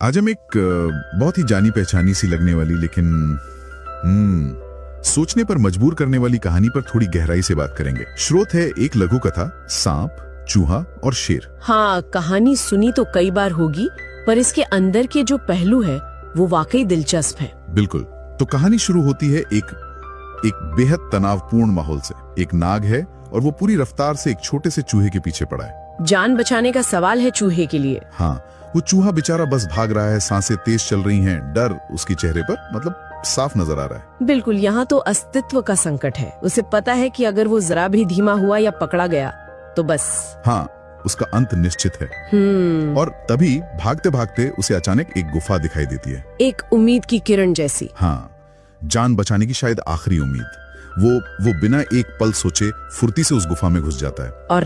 आज हम एक बहुत ही जानी पहचानी सी लगने वाली लेकिन सोचने पर मजबूर करने वाली कहानी पर थोड़ी गहराई से बात करेंगे। स्रोत है एक लघु कथा, सांप, चूहा और शेर। हाँ, कहानी सुनी तो कई बार होगी, पर इसके अंदर के जो पहलू है वो वाकई दिलचस्प है। बिल्कुल। तो कहानी शुरू होती है एक बेहद तनावपूर्ण माहौल से। एक नाग है और वो पूरी रफ्तार से एक छोटे से चूहे के पीछे पड़ा है। जान बचाने का सवाल है चूहे के लिए। हाँ, वो चूहा बेचारा बस भाग रहा है, सांसें तेज चल रही हैं, डर उसकी चेहरे पर मतलब साफ नजर आ रहा है। बिल्कुल, यहाँ तो अस्तित्व का संकट है। उसे पता है कि अगर वो जरा भी धीमा हुआ या पकड़ा गया तो बस। हाँ, उसका अंत निश्चित है। और तभी भागते भागते उसे अचानक एक गुफा दिखाई देती है, एक उम्मीद की किरण जैसी। हाँ, जान बचाने की शायद आखिरी उम्मीद। वो बिना एक पल सोचे फुर्ती से उस गुफा में घुस जाता है। और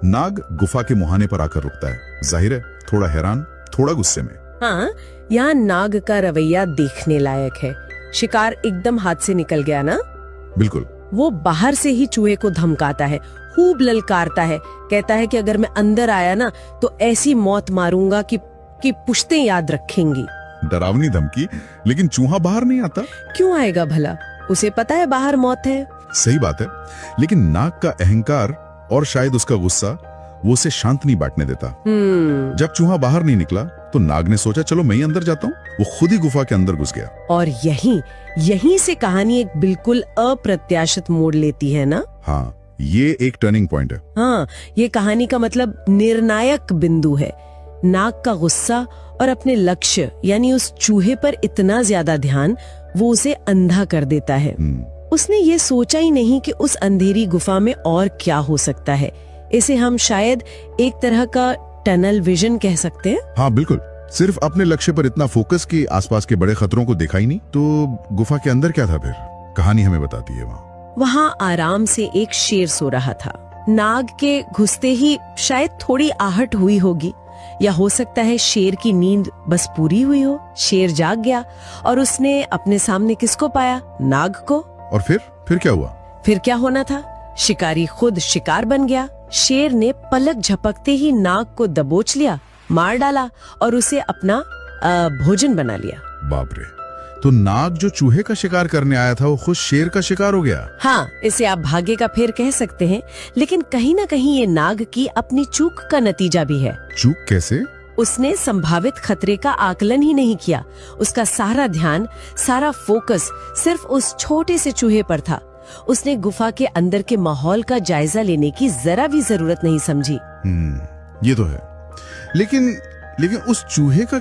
नाग गुफा के मुहाने पर आकर रुकता है। जाहिर है थोड़ा हैरान, थोड़ा गुस्से में। हाँ, यहाँ नाग का रवैया देखने लायक है। शिकार एकदम हाथ से निकल गया ना। बिल्कुल। वो बाहर से ही चूहे को धमकाता है, खूब ललकारता है, कहता है कि अगर मैं अंदर आया ना तो ऐसी मौत मारूंगा कि पुश्तें याद रखेंगी। डरावनी धमकी, लेकिन चूहा बाहर नहीं आता। क्यों आएगा भला? उसे पता है बाहर मौत है। सही बात है, लेकिन नाग का अहंकार और शायद उसका गुस्सा वो उसे शांत नहीं बांटने देता। जब चूहा बाहर नहीं निकला तो नाग ने सोचा चलो मैं ही अंदर जाता हूँ। वो खुद ही गुफा के अंदर घुस गया। और यहीं से कहानी एक बिल्कुल अप्रत्याशित मोड़ लेती है ना। हाँ, ये एक टर्निंग पॉइंट है। हाँ, ये कहानी का मतलब निर्णायक बिंदु है। नाग का गुस्सा और अपने लक्ष्य यानी उस चूहे पर इतना ज्यादा ध्यान वो उसे अंधा कर देता है। उसने ये सोचा ही नहीं कि उस अंधेरी गुफा में और क्या हो सकता है। इसे हम शायद एक तरह का टनल विजन कह सकते हैं। हाँ बिल्कुल, सिर्फ अपने लक्ष्य पर इतना फोकस कि आसपास के बड़े खतरों को देखा ही नहीं। तो गुफा के अंदर क्या था फिर? कहानी हमें बताती है। वहाँ आराम से एक शेर सो रहा था। नाग के घुसते ही शायद थोड़ी आहट हुई होगी, या हो सकता है शेर की नींद बस पूरी हुई हो। शेर जाग गया और उसने अपने सामने किसको पाया? नाग को। और फिर क्या हुआ? फिर क्या होना था? शिकारी खुद शिकार बन गया। शेर ने पलक झपकते ही नाग को दबोच लिया, मार डाला और उसे अपना भोजन बना लिया। बाप रे! तो नाग जो चूहे का शिकार करने आया था वो खुद शेर का शिकार हो गया। हाँ, इसे आप भाग्य का फेर कह सकते हैं, लेकिन कहीं ना कहीं ये नाग की अपनी चूक का नतीजा भी है। चूक कैसे? उसने संभावित खतरे का आकलन ही नहीं किया। उसका सारा ध्यान, सारा फोकस सिर्फ उस छोटे से चूहे पर था। उसने गुफा के अंदर के माहौल का जायजा लेने की जरा भी जरूरत नहीं समझी। ये तो है, लेकिन उस चूहे का